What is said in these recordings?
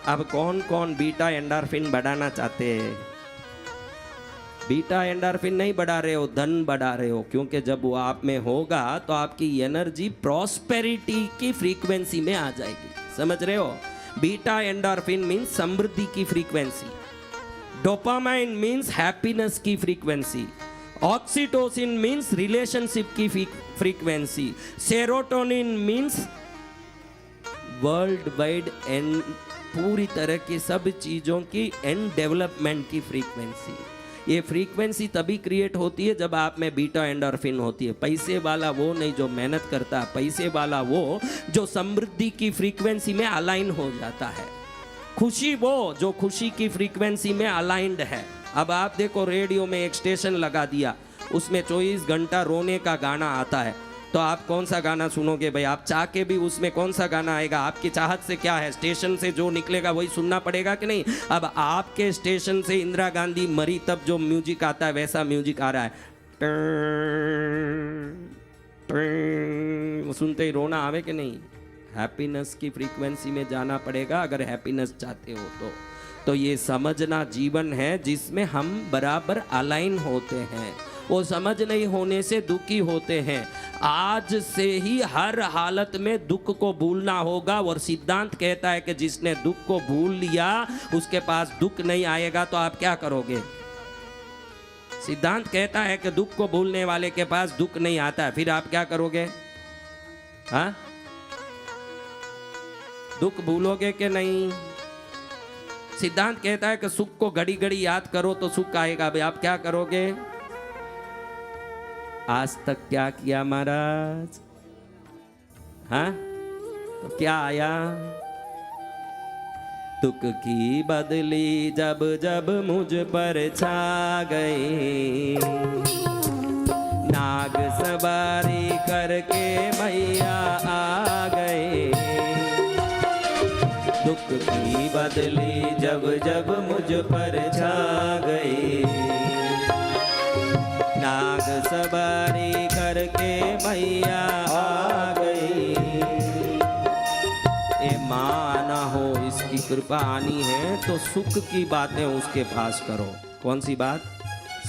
अब कौन कौन बीटा एंडोर्फिन बढ़ाना चाहते हैं? बीटा एंडोर्फिन नहीं बढ़ा रहे हो, धन बढ़ा रहे हो, क्योंकि जब वो आप में होगा तो आपकी एनर्जी प्रॉस्पेरिटी की फ्रीक्वेंसी में आ जाएगी। समझ रहे हो? बीटा एंडोर्फिन मीन्स समृद्धि की फ्रीक्वेंसी, डोपामाइन मीन्स हैप्पीनेस की फ्रीक्वेंसी, ऑक्सीटोसिन मीन्स रिलेशनशिप की frequency, serotonin means world wide and पूरी तरह की सब चीजों की एंड डेवलपमेंट की फ्रीक्वेंसी। ये फ्रीक्वेंसी तभी क्रिएट होती है जब आप में बीटा एंडोर्फिन होती है। पैसे वाला वो नहीं जो मेहनत करता, पैसे वाला वो जो समृद्धि की फ्रीक्वेंसी में अलाइन हो जाता है। खुशी वो जो खुशी की फ्रीक्वेंसी में अलाइंड है। अब आप देखो, रेडियो में एक स्टेशन लगा दिया, उसमें 24 घंटा रोने का गाना आता है, तो आप कौन सा गाना सुनोगे भाई? आप चाह के भी उसमें कौन सा गाना आएगा? आपकी चाहत से क्या है, स्टेशन से जो निकलेगा वही सुनना पड़ेगा कि नहीं? अब आपके स्टेशन से इंदिरा गांधी मरी तब जो म्यूजिक आता है वैसा म्यूजिक आ रहा है, वो सुनते ही रोना आवे कि नहीं? हैप्पीनेस की फ्रीक्वेंसी में जाना पड़ेगा अगर हैप्पीनेस चाहते हो तो ये समझना जीवन है जिसमें हम बराबर अलाइन होते हैं। वो समझ नहीं होने से दुखी होते हैं। आज से ही हर हालत में दुख को भूलना होगा, और सिद्धांत कहता है कि जिसने दुख को भूल लिया उसके पास दुख नहीं आएगा। तो आप क्या करोगे? सिद्धांत कहता है कि दुख को भूलने वाले के पास दुख नहीं आता है, फिर आप क्या करोगे? हाँ, दुख भूलोगे कि नहीं? सिद्धांत कहता है कि सुख को घड़ी घड़ी याद करो तो सुख आएगा। भाई आप क्या करोगे? आज तक क्या किया महाराज? हाँ, तो क्या आया? दुख की बदली जब जब मुझ पर छा गई, नाग सवारी करके मैया आ गए। दुख की बदली जब जब मुझ पर छा गई, नाग सवारी करके मैया आ गई। ए माँ ना हो, इसकी कृपा आनी है तो सुख की बातें उसके पास करो। कौन सी बात?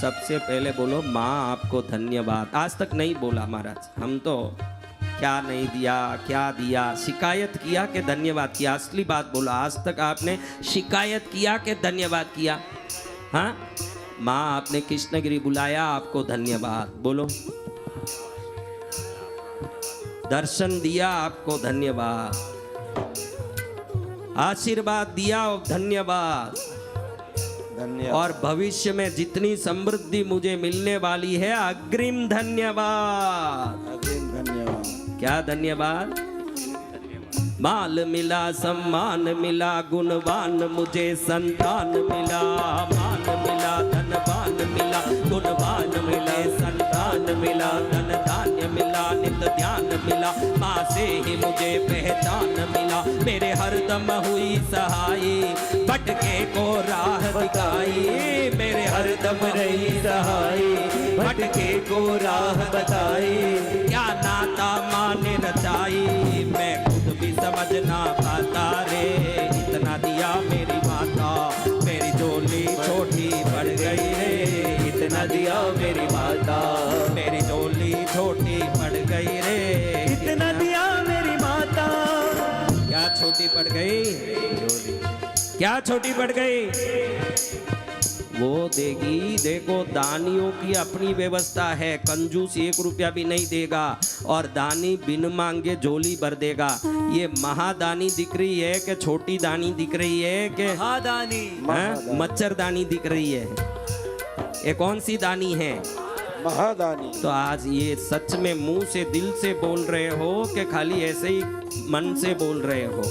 सबसे पहले बोलो माँ आपको धन्यवाद। आज तक नहीं बोला महाराज, हम तो क्या नहीं दिया, क्या दिया, शिकायत किया कि धन्यवाद किया? असली बात बोलो, आज तक आपने शिकायत किया कि धन्यवाद किया? हाँ, माँ आपने कृष्णगिरी बुलाया, आपको धन्यवाद बोलो। दर्शन दिया, आपको धन्यवाद। आशीर्वाद दिया, धन्यवाद। और भविष्य में जितनी समृद्धि मुझे मिलने वाली है, अग्रिम धन्यवाद। अग्रिम धन्यवाद। क्या धन्यवाद? माल मिला, सम्मान मिला, गुणवान मुझे संतान मिला। मान मिला, धनवान मिला, गुणवान मिले, संतान मिला, धन धान्य मिला, नित ध्यान मिला। माँ से ही मुझे पहचान मिला। मेरे हरदम हुई सहाई, भटके को राह दिखाई। मेरे हरदम रही सहाई, भटके को राह बताई। क्या नाता माँ ने रचाई, मैं खुद भी समझ ना पाता रे। इतना दिया मेरी माता, मेरी झोली छोटी पड़ गई रे। इतना दिया मेरी माता, मेरी झोली छोटी पड़ गई रे। इतना दिया मेरी माता। क्या छोटी पड़ गई? क्या छोटी पड़ गई? वो देगी। देखो, दानियों की अपनी व्यवस्था है, कंजूस 1 रुपया भी नहीं देगा और दानी बिन मांगे झोली भर देगा। ये महादानी दिख रही है कि छोटी दानी दिख रही है कि महादानी? मच्छरदानी दिख रही है। ये कौन सी दानी है? महादानी। तो आज ये सच में मुंह से दिल से बोल रहे हो कि खाली ऐसे ही मन से बोल रहे हो?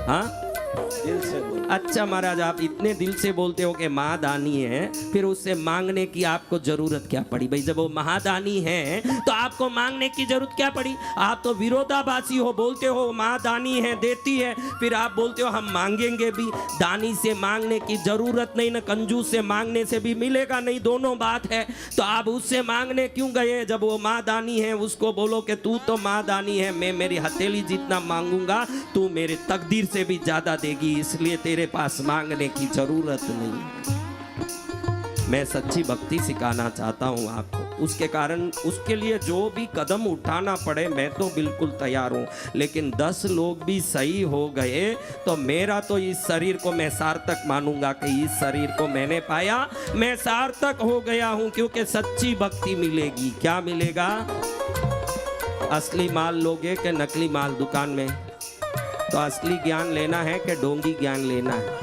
हाँ, दिल से बोल। अच्छा महाराज, आप इतने दिल से बोलते हो कि महादानी है, फिर उससे मांगने की आपको जरूरत क्या पड़ी? भाई जब वो महादानी है तो आपको मांगने की जरूरत क्या पड़ी? आप तो विरोधाभासी हो, बोलते हो महादानी है, देती है, फिर आप बोलते हो हम मांगेंगे भी। दानी से मांगने की जरूरत नहीं, ना कंजूस से मांगने से भी मिलेगा नहीं, दोनों बात है। तो आप उससे मांगने क्यों गए? जब वो महादानी है उसको बोलो कि तू तो महादानी है, मैं मेरी हथेली जितना मांगूंगा, तू मेरे तकदीर से भी ज्यादा देगी, इसलिए तेरे पास मांगने की जरूरत नहीं। मैं सच्ची भक्ति सिखाना चाहता हूँ आपको, उसके कारण उसके लिए जो भी कदम उठाना पड़े मैं तो बिल्कुल तैयार हूँ। लेकिन 10 लोग भी सही हो गए तो मेरा तो इस शरीर को मैं सार्थक मानूंगा कि इस शरीर को मैंने पाया, मैं सार्थक हो गया हूँ, क्योंकि सच्ची भक्ति मिलेगी। क्या मिलेगा? असली माल लोगे कि नकली माल दुकान में? तो असली ज्ञान लेना है कि ढोंगी ज्ञान लेना है?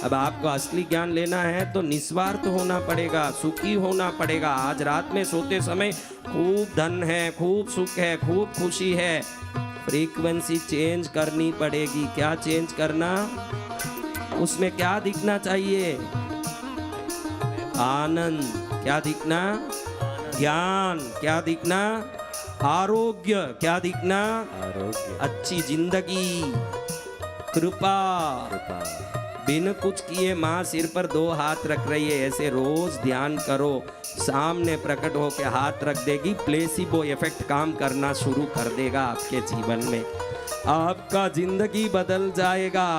अब आपको असली ज्ञान लेना है तो निस्वार्थ होना पड़ेगा, सुखी होना पड़ेगा। आज रात में सोते समय खूब धन है, खूब सुख है, खूब खुशी है, फ्रीक्वेंसी चेंज करनी पड़ेगी। क्या चेंज करना? उसमें क्या दिखना चाहिए? आनंद। क्या दिखना? ज्ञान। क्या दिखना? आरोग्य। क्या दिखना? आरोग्य। अच्छी जिंदगी, कृपा। बिन कुछ किए माँ सिर पर 2 हाथ रख रही है, ऐसे रोज ध्यान करो, सामने प्रकट होकर हाथ रख देगी, प्लेसिबो इफेक्ट काम करना शुरू कर देगा आपके जीवन में, आपका जिंदगी बदल जाएगा।